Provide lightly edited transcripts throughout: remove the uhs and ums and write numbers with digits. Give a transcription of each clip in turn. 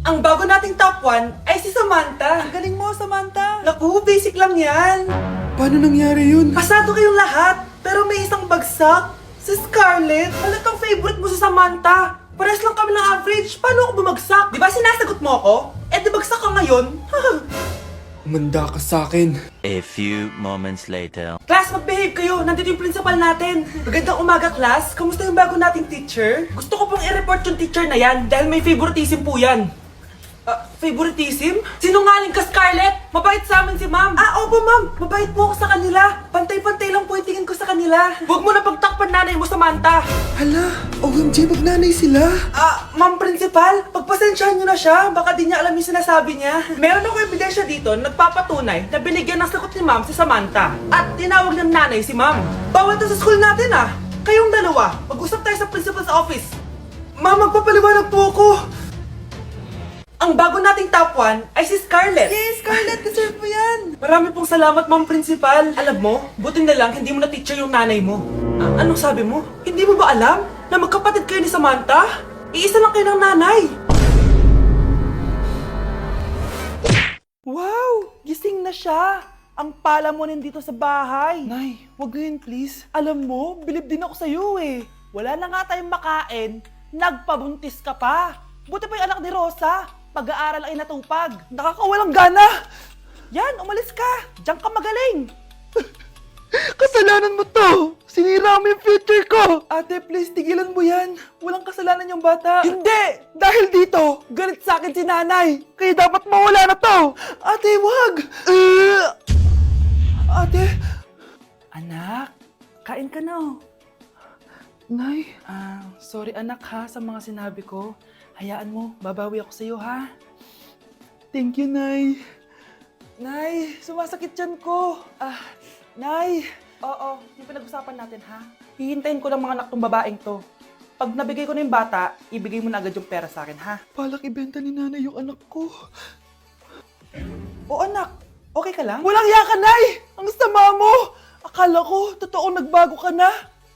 Ang bago nating top 1 ay si Samantha. Ang galing mo, Samantha. Naku, basic lang yan. Paano nangyari yun? Pasado kayong lahat, pero may isang bagsak. Si Scarlett, halatang favorite mo si Samantha. Pares lang kami ng average, paano ako bumagsak? Di ba sinasagot mo ako? Eh di bagsak ka ngayon? Umanda ka sa akin. A few moments later. Class, mag-behave kayo. Nandito yung principal natin. Magandang umaga, class. Kamusta yung bago nating teacher? Gusto ko pong i-report yung teacher na yan dahil may favoritism po yan. Favoritism? Sinungaling ka, Scarlett! Mabait sa amin si ma'am. Opo, ma'am. Mabait po ako sa kanila. Pantay-pantay lang po yung tingin ko sa kanila. Huwag mo na pagtakpan nanay mo, Samantha. Hala, OMG, magnanay sila. Ma'am principal, pagpasensyahan niyo na siya. Baka di niya alam yung sinasabi niya. Meron ako ebidensya dito na nagpapatunay na binigyan ng sagot ni ma'am si Samantha. At tinawag ng nanay si ma'am. Bawal to sa school natin Kayong dalawa, mag-usap tayo sa principal's office. Ma'am, magpapaliwanag po ako. Ang bago nating top 1 ay si Scarlett. Yes, Scarlett, deserve mo yan. Marami pong salamat, ma'am principal. Alam mo, buti na lang hindi mo na teacher yung nanay mo. Anong sabi mo? Hindi mo ba alam na magkapatid kayo ni Samantha? Iisa lang kayo ng nanay. Wow, gising na siya. Ang pala mo nandito sa bahay. Nay, wag ganyan please. Alam mo, bilib din ako sa'yo eh. Wala na nga tayong makain, nagpabuntis ka pa. Buti pa yung anak ni Rosa, pag-aaral ay natupag. Nakakawalang gana. Yan, umalis ka. Diyan ka magaling. Kasalanan mo to. Sinira mo yung future ko. Ate, please, tigilan mo yan. Walang kasalanan yung bata. Hindi! Dahil dito, galit sa akin si nanay. Kaya dapat mawala na to. Ate, wag! Ate! Anak, kain ka na. Nay? Sorry anak ha sa mga sinabi ko. Hayaan mo, babawi ako sa'yo ha. Thank you, Nay. Nay, sumasakit yan ko. Nay. Oo, yung pinag-usapan natin ha. Hihintayin ko lang mga anak tong babaeng to. Pag nabigay ko na yung bata, ibigay mo na agad yung pera sa akin ha. Palak ibenta ni nanay yung anak ko. O anak, okay ka lang? Walang iya ka, Nay! Ang sama mo! Akala ko, totoo nagbago ka na.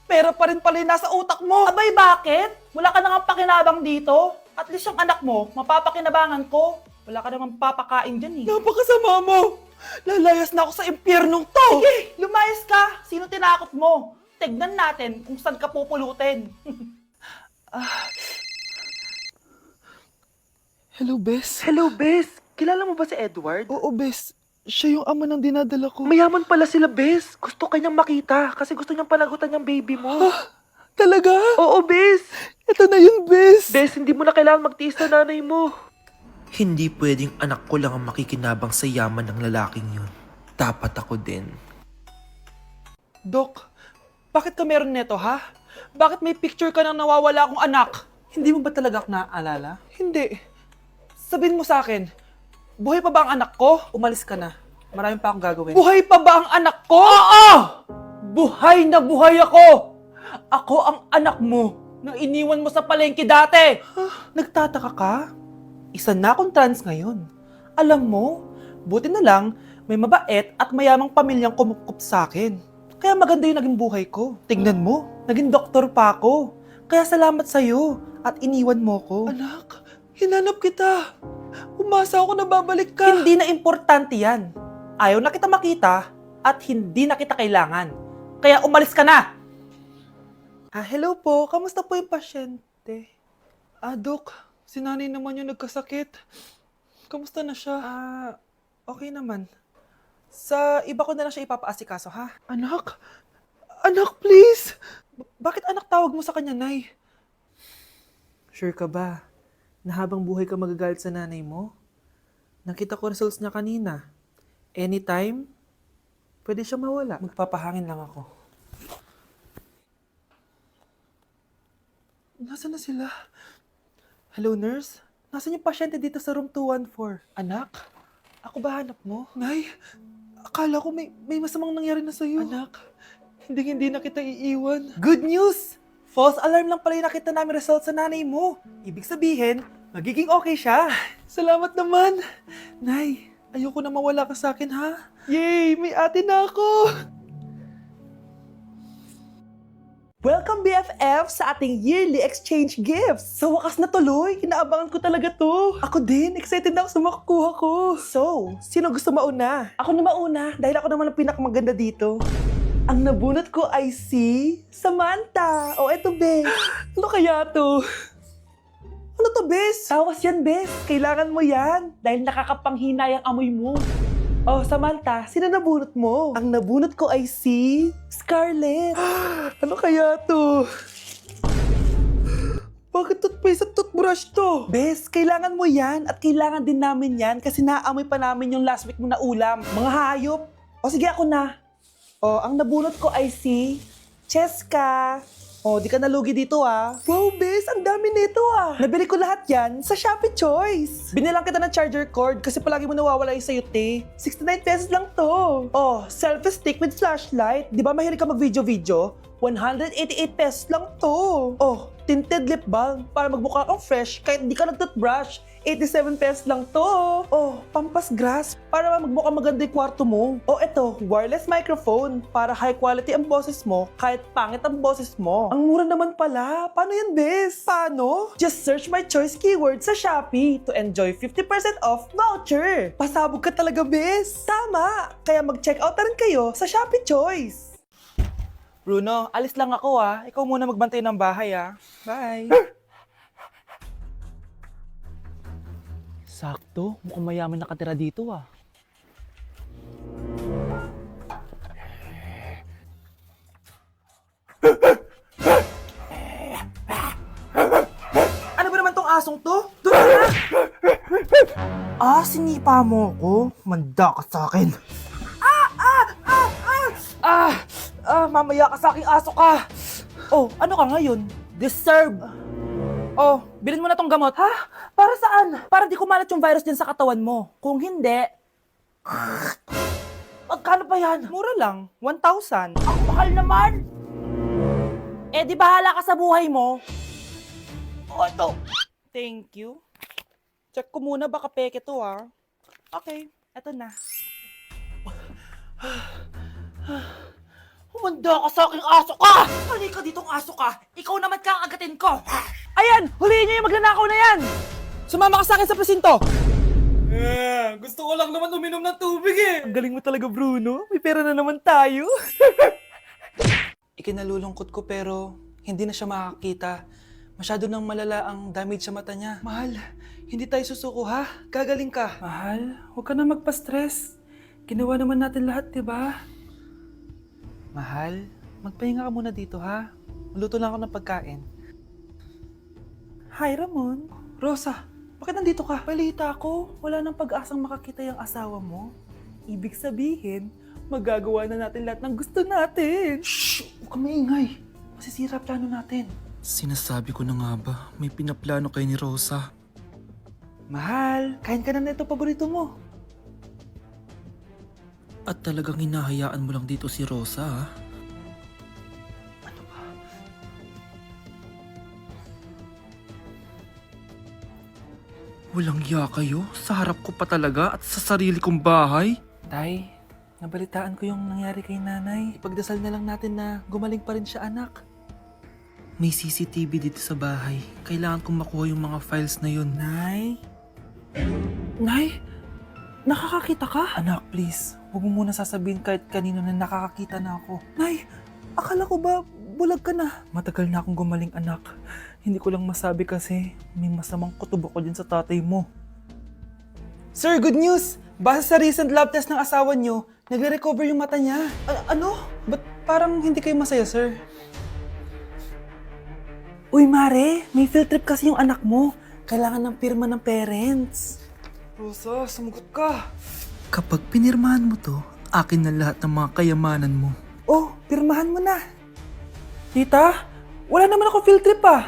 Pera pa rin pala yung nasa utak mo. Abay, bakit? Wala ka nang pakinabang dito. At least yung anak mo, mapapakinabangan ko. Wala ka namang papakain dyan eh. Napakasama mo! Lalayas na ako sa impyernong to! Sige, lumayas ka! Sino tinakot mo? Tignan natin kung saan ka pupulutin. Hello, Bes. Hello, Bes. Kilala mo ba si Edward? Oo, Bes. Siya yung ama ng dinadala ko. Mayaman pala sila, Bes. Gusto kanyang makita kasi gusto niyang panagutan yung baby mo. Talaga? Oo, Bes. Ito na yun, Bes. Bes, hindi mo na kailangan magtiis na nanay mo. Hindi pwedeng anak ko lang ang makikinabang sa yaman ng lalaking yun. Dapat ako din. Dok, bakit ka meron neto, ha? Bakit may picture ka ng nawawala akong anak? Hindi mo ba talaga ako naaalala? Hindi. Sabihin mo sa akin, buhay pa ba ang anak ko? Umalis ka na. Marami pa akong gagawin. Buhay pa ba ang anak ko? Oo! Buhay na buhay ako! Ako ang anak mo na iniwan mo sa palengke dati! Nagtataka ka? Isa na akong trans ngayon. Alam mo, buti na lang may mabait at mayamang pamilyang kumukup sa akin. Kaya maganda yung naging buhay ko. Tignan mo, naging doktor pa ako. Kaya salamat sa'yo at iniwan mo ko. Anak, hinanap kita. Umasa ako na babalik ka. Hindi na importante yan. Ayaw na kita makita at hindi na kita kailangan. Kaya umalis ka na! Hello po. Kamusta po yung pasyente? Dok, si nanay naman yung nagkasakit. Kamusta na siya? Okay naman. Sa iba ko na lang siya ipapaasikaso, ha? Anak? Anak, please! Bakit anak tawag mo sa kanya, Nay? Sure ka ba na habang buhay ka magagalit sa nanay mo? Nakita ko results niya kanina. Anytime, pwede siya mawala. Magpapahangin lang ako. Nasaan na sila? Hello, nurse? Nasaan yung pasyente dito sa room 214? Anak? Ako ba hanap mo? Nay, akala ko may masamang nangyari na sa'yo. Anak, hindi na kita iiwan. Good news! False alarm lang pala yung nakita namin result sa nanay mo. Ibig sabihin, magiging okay siya. Salamat naman. Nay, ayoko na mawala ka sa akin, ha? Yay! May ate na ako! Welcome BFF sa ating yearly exchange gifts. Sa wakas na tuloy, inaabangan ko talaga to. Ako din, excited na ako sa makukuha ko. So, sino gusto mauna? Ako na mauna dahil ako naman ang pinakamaganda dito. Ang nabunot ko ay si Samantha. O eto, Bes. Ano kaya to? Ano to, Bes? Tawas yan, Bes. Kailangan mo yan dahil nakakapanghina yung amoy mo. Oh, Samantha, sino nabunot mo? Ang nabunot ko ay si Scarlett. Ano kaya to? Bakit toothpaste at toothbrush to? Bes, kailangan mo yan at kailangan din namin yan kasi naamoy pa namin yung last week mo na ulam. Mga hayop. O sige, ako na. O, ang nabunot ko ay si Cheska. O, di ka nalugi dito ah. Wow, Bes, ang dami nito ah. Nabili ko lahat yan sa Shopee Choice. Binilang kita ng charger cord kasi palagi mo nawawala yung sayo, te. 69 pesos lang to. Oh, selfie stick with flashlight. Di ba mahilig ka mag-video-video? 188 pesos lang to. Oh, tinted lip balm para magmukha kang fresh kahit di ka nag-toothbrush. 87 pesos lang to. Oh, pampas grass para magmukha maganda yung kwarto mo. Oh, eto, wireless microphone para high quality ang boses mo kahit pangit ang boses mo. Ang mura naman pala. Paano yan, Bes? Paano? Just search my choice keyword sa Shopee to enjoy 50% off voucher. Pasabog ka talaga, Bes. Tama. Kaya mag-check out na rin kayo sa Shopee Choice. Bruno, alis lang ako ah. Ikaw muna magbantay ng bahay ah. Bye. Sakto, mukhang mayaman nakatira dito ah. Ano ba naman tong asong to? Doon ka na! Sinipa mo ko? Manda ka sa akin. Mamaya ka sa aking aso ka! Oh, ano ka ngayon? Deserve! Oh, bilhin mo na tong gamot. Ha? Para saan? Para di kumalat yung virus din sa katawan mo. Kung hindi... Magkano pa yan? Mura lang. 1,000. Ang mahal naman! Eh, di bahala ka sa buhay mo. Oh, ito. Thank you. Check ko muna, baka peke to ah. Okay, eto na. Humanda ka sa aking aso ka! Halika ditong aso ka! Ikaw naman ka ang agatin ko! Ayan! Huliin niyo yung magnanakaw na yan! Sumama ka sa akin sa presinto! Gusto ko lang naman uminom ng tubig eh! Ang galing mo talaga, Bruno. May pera na naman tayo. Ikinalulungkot ko pero hindi na siya makakita. Masyado nang malala ang damage sa mata niya. Mahal, hindi tayo susuko ha? Gagaling ka. Mahal, huwag ka na magpa-stress. Ginawa naman natin lahat, diba? Mahal, magpahinga ka muna dito ha. Maluto lang ako ng pagkain. Hi, Ramon. Rosa, bakit nandito ka? Balita ko, wala nang pag-asang makakita yung asawa mo. Ibig sabihin, magagawa na natin lahat ng gusto natin. Shh! Huwag ka maingay. Masisira plano natin. Sinasabi ko na nga ba, may pinaplano kayo ni Rosa. Mahal, kain ka na nito paborito mo. At talagang hinahayaan mo lang dito si Rosa ha? Ano ba? Walang ya kayo? Sa harap ko pa talaga at sa sarili kong bahay? Tay, nabalitaan ko yung nangyari kay nanay. Ipagdasal na lang natin na gumaling pa rin siya, anak. May CCTV dito sa bahay. Kailangan kong makuha yung mga files na yun. Nay? Nay? Nakakakita ka? Anak, please. Huwag mo muna sasabihin kahit kanino na nakakakita na ako. Nay, akala ko ba bulag ka na? Matagal na akong gumaling, anak. Hindi ko lang masabi kasi may masamang kutob ako dyan sa tatay mo. Sir, good news! Base sa recent lab test ng asawa niyo, nagre-recover yung mata niya. Ano? Ba't parang hindi kayo masaya, sir? Uy, Mare, may field trip kasi yung anak mo. Kailangan ng pirma ng parents. Rosa, sumagot ka. Kapag pinirmahan mo to, akin na lahat ng mga kayamanan mo. Oh, pirmahan mo na. Tita, wala naman ako field trip ah.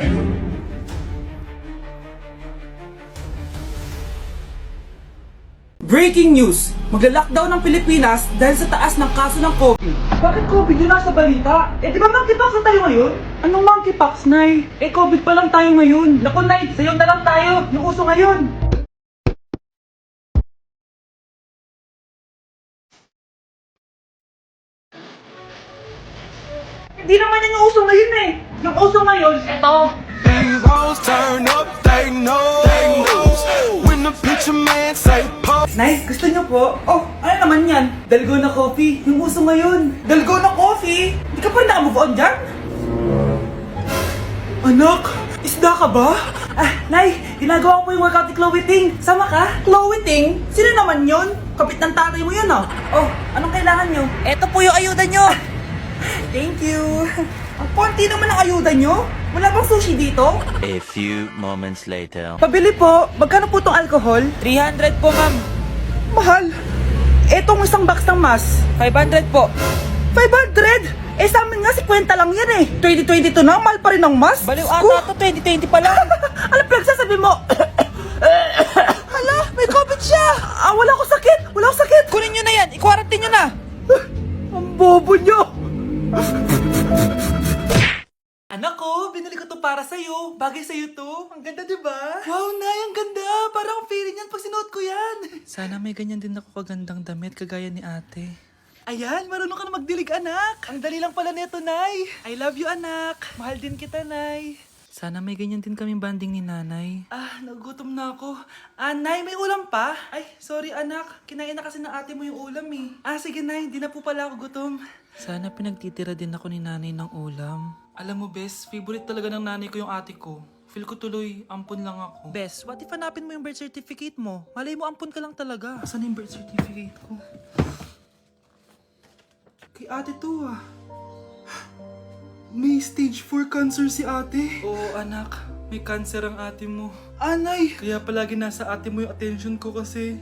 Breaking news! Magla-lockdown ng Pilipinas dahil sa taas ng kaso ng COVID. Bakit COVID yun nasa balita? Eh di ba monkeypox na tayo ngayon? Anong monkeypox, Nay? Eh COVID pa lang tayo ngayon. Naku, Nay, sayo na lang tayo. Yung uso ngayon. Di naman yan yung uso ngayon eh. Yung uso ngayon, eto. These hoes turn up, they know. When the picture man say pop. Nay, gusto niyo po? Oh, ano naman yan? Dalgona coffee. Yung uso ngayon. Dalgona coffee? Di ka pa rin nakamove on dyan? Anak, isda ka ba? Ah, Nay, ginagawa ko po yung workout ni Chloe Ting. Sama ka? Chloe Ting? Sino naman yun? Kapit ng tatay mo yun ah. Oh, anong kailangan nyo? Eto po yung ayuda nyo. Thank you. Ang konti naman ang ayuda nyo. Wala bang sushi dito? A few moments later. Pabili po. Magkano po itong alcohol? 300 po, ma'am. Mahal. Etong isang box ng mas. 500 po. 500? Eh sa amin nga 50 lang yan eh. 2022 na, mahal pa rin ang mas. Baliw Ko. ata to, 2020 pa lang. Ano pinagsasabi mo? Hala, may COVID siya. Ah, wala akong sakit. Wala akong sakit. Kunin nyo na yan, i-quarantine nyo na. Ang bobo nyo. Anak ko, binili ko to para sa'yo. Bagay sa'yo to. Ang ganda, di ba? Wow, Nay, ang ganda. Parang feeling yan pag sinuot ko yan. Sana may ganyan din ako kagandang damit kagaya ni ate. Ayan, marunong ka na magdilig, anak. Ang dali lang pala nito, Nay. I love you, anak. Mahal din kita, Nay. Sana may ganyan din kaming banding ni nanay. Ah, nagugutom na ako. Ah, Nay, may ulam pa? Ay, sorry, anak. Kinain na kasi ng ate mo yung ulam eh. Ah, sige, Nay. Hindi na po pala ako gutom. Sana pinagtitira din ako ni nanay ng ulam. Alam mo, Bes, favorite talaga ng nanay ko yung ate ko. Feel ko tuloy, ampun lang ako. Bes, what if hanapin mo yung birth certificate mo? Malay mo, ampun ka lang talaga. Asan yung birth certificate ko? Kay ate to ah. May stage 4 cancer si ate. Oo, anak. May cancer ang ate mo. Anay! Kaya palagi nasa ate mo yung attention ko kasi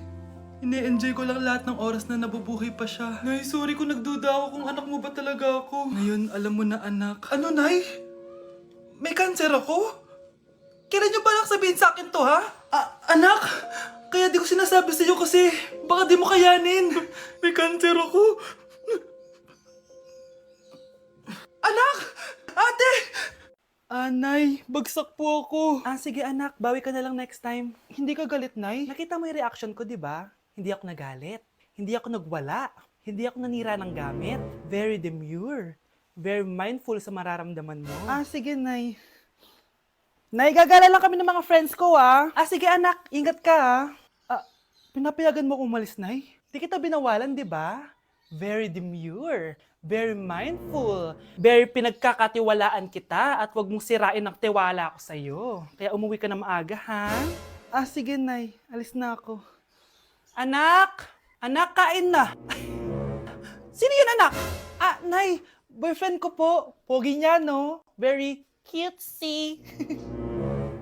ine-enjoy ko lang lahat ng oras na nabubuhay pa siya. Nay, sorry kung nagduda ako kung anak mo ba talaga ako. Ngayon, alam mo na anak. Ano, Nay? May cancer ako? Kailan niyo ba lang sabihin sa akin to, ha? Anak, kaya di ko sinasabi sa iyo kasi baka di mo kayanin. May cancer ako. Anak! Ate! Nay, bagsak po ako. Ah, sige anak, bawi ka na lang next time. Hindi ka galit, Nay? Nakita mo yung reaction ko, di ba? Hindi ako nagalit. Hindi ako nagwala. Hindi ako nanira ng gamit. Very demure. Very mindful sa mararamdaman mo. Ah, sige, Nay. Nay, gagala lang kami ng mga friends ko, ah. Ah, sige anak, ingat ka, ah. Pinapayagan mo akong umalis, Nay? Di kita binawalan, di ba? Very demure. Very mindful. Very pinagkakatiwalaan kita at wag mong sirain ang tiwala ko sa'yo. Kaya umuwi ka na maaga, ha? Ah, sige, Nay. Alis na ako. Anak! Anak, kain na! Sino yun, anak? Ah, Nay, boyfriend ko po. Pogi niya, no? Very cutesy.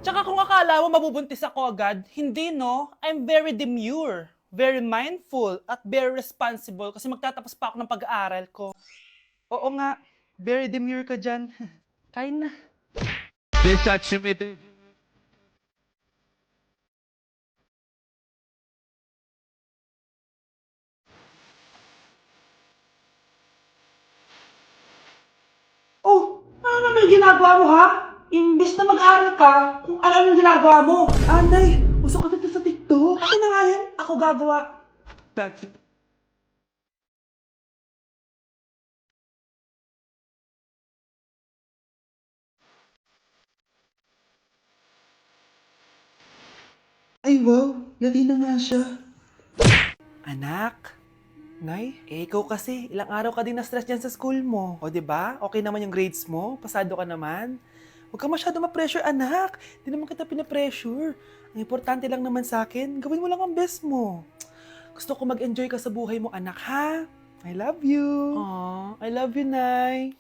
Tsaka kung akala mo mabubuntis ako agad, hindi no. I'm very demure, very mindful, at very responsible kasi magtatapos pa ako ng pag-aaral ko. Oo nga, very demure ka dyan. Kain na. Oh, ano naman yung ginagawa mo, ha? Imbes na mag-aaral ka, kung ano yung ginagawa mo. Anay, usok ka dito sa TikTok. Akin na nga yan, ako gagawa. Ay, wow. Lali na nga siya. Anak, Nay, ikaw kasi, ilang araw ka din na-stress dyan sa school mo. O, di ba? Okay naman yung grades mo, pasado ka naman. Huwag ka masyado ma-pressure, anak. Di naman kita pina-pressure. Ang importante lang naman sa akin, gawin mo lang ang best mo. Gusto ko mag-enjoy ka sa buhay mo, anak, ha? I love you. Aw, I love you, Nay.